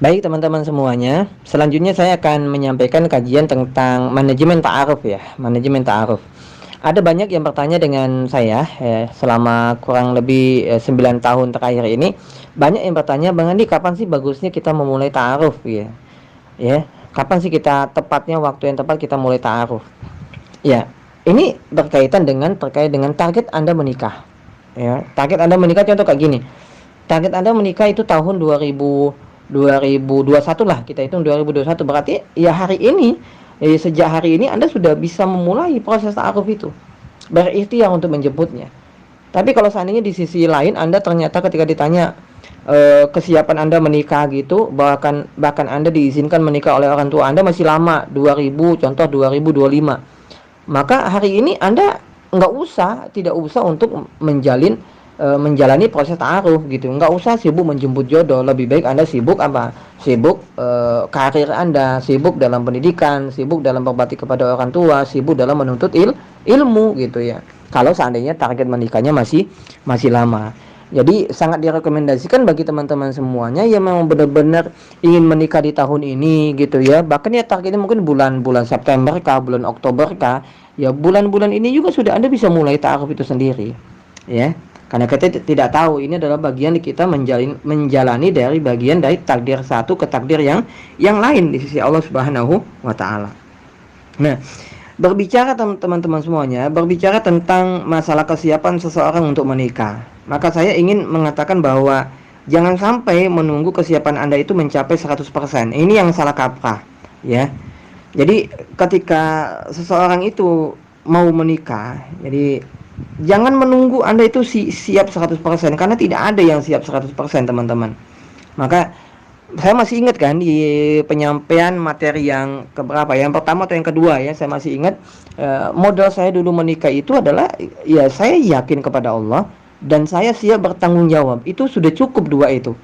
Baik teman-teman semuanya, selanjutnya saya akan menyampaikan kajian tentang manajemen ta'aruf ya, manajemen ta'aruf. Ada banyak yang bertanya dengan saya selama kurang lebih 9 tahun terakhir ini. Banyak yang bertanya, Bang Andi, kapan sih bagusnya kita memulai ta'aruf ya? Ya, kapan sih kita tepatnya waktu yang tepat kita mulai ta'aruf? Ya, ini terkait dengan target Anda menikah. Ya, target Anda menikah contoh kayak gini. Target Anda menikah itu tahun 2021 lah, kita hitung 2021, berarti ya hari ini, sejak hari ini Anda sudah bisa memulai proses ta'aruf itu, berikhtiar untuk menjemputnya. Tapi kalau seandainya di sisi lain Anda ternyata ketika ditanya kesiapan Anda menikah gitu, bahkan Anda diizinkan menikah oleh orang tua Anda masih lama, 2000 contoh 2025, maka hari ini Anda tidak usah untuk menjalani proses ta'aruf gitu. Nggak usah sibuk menjemput jodoh. Lebih baik Anda sibuk apa? Sibuk karir Anda, sibuk dalam pendidikan, sibuk dalam berbakti kepada orang tua, sibuk dalam menuntut ilmu gitu ya. Kalau seandainya target menikahnya masih lama. Jadi sangat direkomendasikan bagi teman-teman semuanya yang memang benar-benar ingin menikah di tahun ini gitu ya. Bahkan ya targetnya mungkin bulan September kah, bulan Oktober kah. Ya bulan-bulan ini juga sudah Anda bisa mulai ta'aruf itu sendiri. Ya. Karena kita tidak tahu, ini adalah bagian kita menjalani dari bagian dari takdir satu ke takdir yang lain di sisi Allah Subhanahu wa taala. Nah, berbicara teman-teman semuanya, berbicara tentang masalah kesiapan seseorang untuk menikah, maka saya ingin mengatakan bahwa jangan sampai menunggu kesiapan Anda itu mencapai 100%. Ini yang salah kaprah, ya. Jadi ketika seseorang itu mau menikah, jadi jangan menunggu Anda itu siap 100%, karena tidak ada yang siap 100% teman-teman. Maka saya masih ingat kan di penyampaian materi yang keberapa, yang pertama atau yang kedua ya, saya masih ingat modal saya dulu menikah itu adalah ya saya yakin kepada Allah dan saya siap bertanggung jawab. Itu sudah cukup dua itu.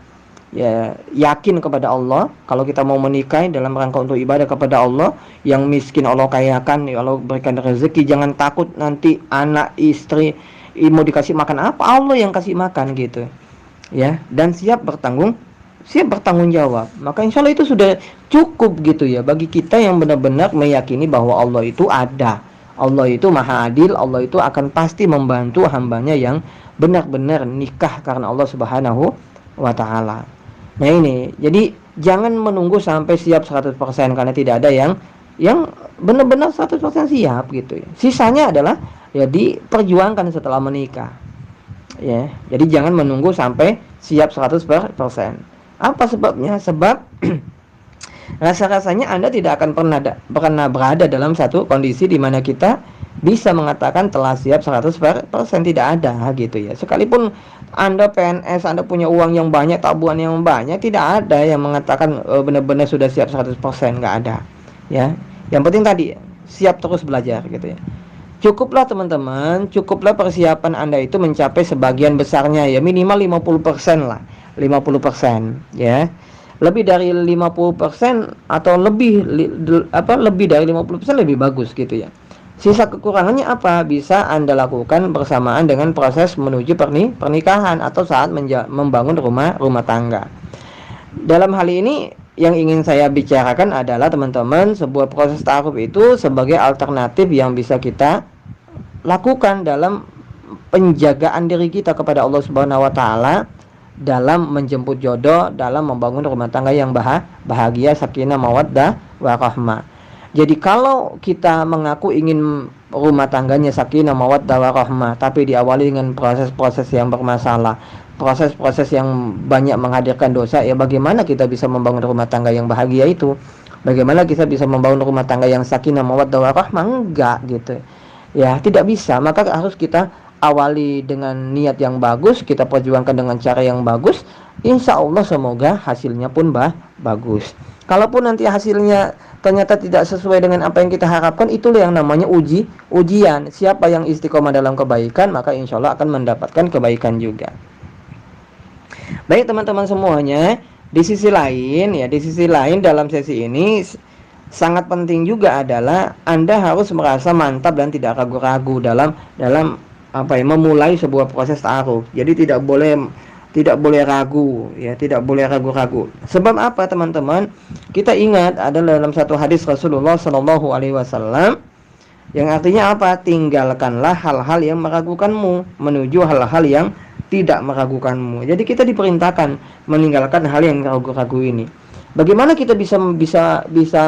Ya, yakin kepada Allah kalau kita mau menikah dalam rangka untuk ibadah kepada Allah. Yang miskin Allah kayakan, ya Allah berikan rezeki. Jangan takut nanti anak istri mau dikasih makan apa, Allah yang kasih makan gitu ya. Dan siap bertanggung jawab. Maka insya Allah itu sudah cukup gitu ya bagi kita yang benar-benar meyakini bahwa Allah itu ada, Allah itu maha adil, Allah itu akan pasti membantu hambanya yang benar-benar nikah karena Allah Subhanahu wa ta'ala. Nah ini, jadi jangan menunggu sampai siap 100%, karena tidak ada yang benar-benar 100% siap gitu ya. Sisanya adalah ya diperjuangkan setelah menikah. Ya, jadi jangan menunggu sampai siap 100%. Apa sebabnya? Sebab rasa-rasanya Anda tidak akan pernah berada dalam satu kondisi di mana kita bisa mengatakan telah siap 100%, tidak ada gitu ya. Sekalipun Anda PNS, Anda punya uang yang banyak, tabungan yang banyak, tidak ada yang mengatakan benar-benar sudah siap 100%, nggak ada ya. Yang penting tadi siap terus belajar gitu ya. Cukuplah teman-teman, cukuplah persiapan Anda itu mencapai sebagian besarnya ya, minimal 50% lah, 50% ya. Lebih dari 50% atau lebih dari 50% lebih bagus gitu ya. Sisa kekurangannya apa? Bisa Anda lakukan bersamaan dengan proses menuju pernikahan atau saat membangun rumah tangga. Dalam hal ini yang ingin saya bicarakan adalah teman-teman, sebuah proses ta'aruf itu sebagai alternatif yang bisa kita lakukan dalam penjagaan diri kita kepada Allah Subhanahu wa taala, dalam menjemput jodoh, dalam membangun rumah tangga yang bahagia, sakinah, mawaddah, warahmah. Jadi kalau kita mengaku ingin rumah tangganya sakinah, mawaddah, warahmah, tapi diawali dengan proses-proses yang bermasalah, proses-proses yang banyak menghadirkan dosa, ya bagaimana kita bisa membangun rumah tangga yang bahagia itu? Bagaimana kita bisa membangun rumah tangga yang sakinah, mawaddah, warahmah? Enggak gitu. Ya, tidak bisa. Maka harus kita awali dengan niat yang bagus, kita perjuangkan dengan cara yang bagus. Insya Allah semoga hasilnya pun bagus. Kalaupun nanti hasilnya ternyata tidak sesuai dengan apa yang kita harapkan, itulah yang namanya ujian. Siapa yang istiqomah dalam kebaikan, maka insya Allah akan mendapatkan kebaikan juga. Baik teman-teman semuanya, di sisi lain dalam sesi ini sangat penting juga adalah Anda harus merasa mantap dan tidak ragu-ragu dalam memulai sebuah proses ta'aruf. Jadi tidak boleh Tidak boleh ragu, ya, tidak boleh ragu-ragu. Sebab apa, teman-teman? Kita ingat ada dalam satu hadis Rasulullah Shallallahu Alaihi Wasallam yang artinya apa? Tinggalkanlah hal-hal yang meragukanmu menuju hal-hal yang tidak meragukanmu. Jadi kita diperintahkan meninggalkan hal yang ragu-ragu ini. Bagaimana kita bisa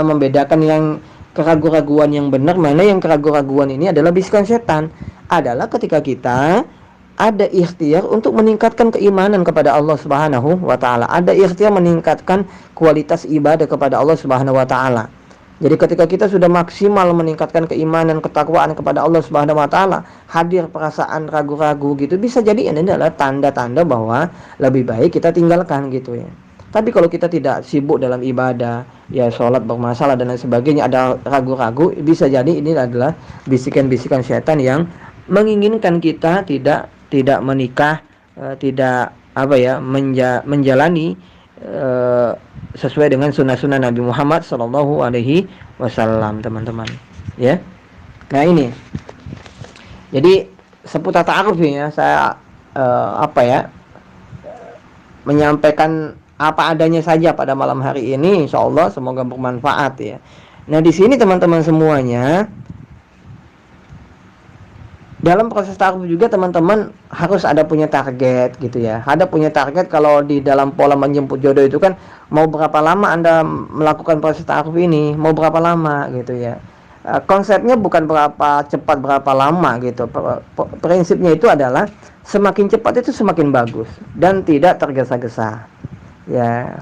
membedakan yang keraguan-raguan yang benar, mana yang keraguan-raguan ini adalah bisikan setan? Adalah ketika kita ada ikhtiar untuk meningkatkan keimanan kepada Allah Subhanahu wa taala. Ada ikhtiar meningkatkan kualitas ibadah kepada Allah Subhanahu wa taala. Jadi ketika kita sudah maksimal meningkatkan keimanan, ketakwaan kepada Allah Subhanahu wa taala, hadir perasaan ragu-ragu gitu, bisa jadi ini adalah tanda-tanda bahwa lebih baik kita tinggalkan gitu ya. Tapi kalau kita tidak sibuk dalam ibadah, ya sholat bermasalah dan lain sebagainya, ada ragu-ragu, bisa jadi ini adalah bisikan-bisikan setan yang menginginkan kita tidak menikah, tidak menjalani sesuai dengan sunnah-sunnah Nabi Muhammad Sallallahu Alaihi Wasallam, teman-teman. Ya, nah ini. Jadi seputar ta'aruf ya, saya menyampaikan apa adanya saja pada malam hari ini. Insya Allah semoga bermanfaat ya. Nah di sini teman-teman semuanya, dalam proses ta'aruf juga teman-teman harus ada punya target gitu ya. Ada punya target. Kalau di dalam pola menjemput jodoh itu kan, mau berapa lama Anda melakukan proses ta'aruf ini, mau berapa lama gitu ya. Konsepnya bukan berapa cepat berapa lama gitu. Prinsipnya itu adalah semakin cepat itu semakin bagus dan tidak tergesa-gesa. Ya.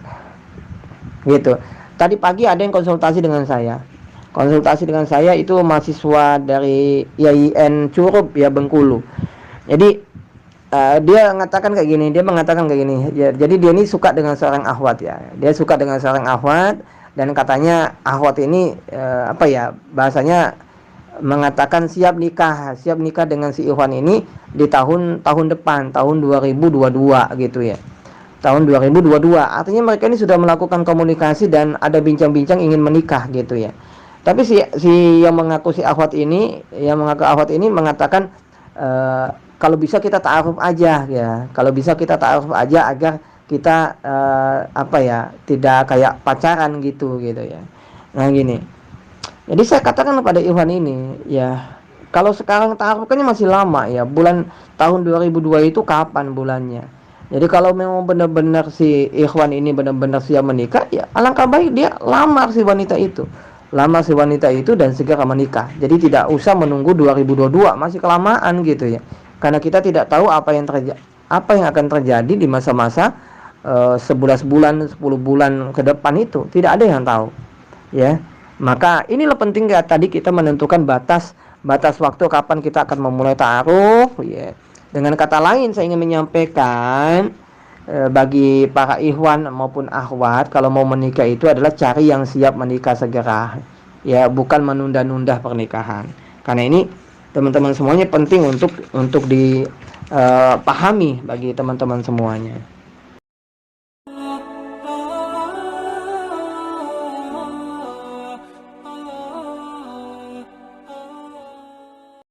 Gitu. Tadi pagi ada yang konsultasi dengan saya. Itu mahasiswa dari IAIN Curup ya, Bengkulu. Jadi dia mengatakan kayak gini. Ya, jadi dia ini suka dengan seorang akhwat ya. Dia suka dengan seorang akhwat dan katanya akhwat ini bahasanya mengatakan siap nikah dengan si ikhwan ini di tahun depan, tahun 2022 gitu ya. Tahun 2022. Artinya mereka ini sudah melakukan komunikasi dan ada bincang-bincang ingin menikah gitu ya. Tapi si yang mengaku akhwat ini mengatakan kalau bisa kita ta'aruf aja ya. Kalau bisa kita ta'aruf aja agar kita tidak kayak pacaran gitu ya. Nah gini. Jadi saya katakan kepada ikhwan ini ya, kalau sekarang ta'aruf kan masih lama ya. Bulan tahun 2002 itu kapan bulannya? Jadi kalau memang benar-benar si ikhwan ini benar-benar siap menikah, ya alangkah baik dia lamar si wanita itu dan segera menikah. Jadi tidak usah menunggu 2022, masih kelamaan gitu ya. Karena kita tidak tahu apa yang akan terjadi di masa-masa 11 bulan, 10 bulan ke depan itu. Tidak ada yang tahu. Ya. Maka inilah penting ya, tadi kita menentukan batas waktu kapan kita akan memulai ta'aruf ya. Dengan kata lain saya ingin menyampaikan bagi para ikhwan maupun akhwat, kalau mau menikah itu adalah cari yang siap menikah segera ya, bukan menunda-nunda pernikahan. Karena ini teman-teman semuanya penting untuk dipahami bagi teman-teman semuanya.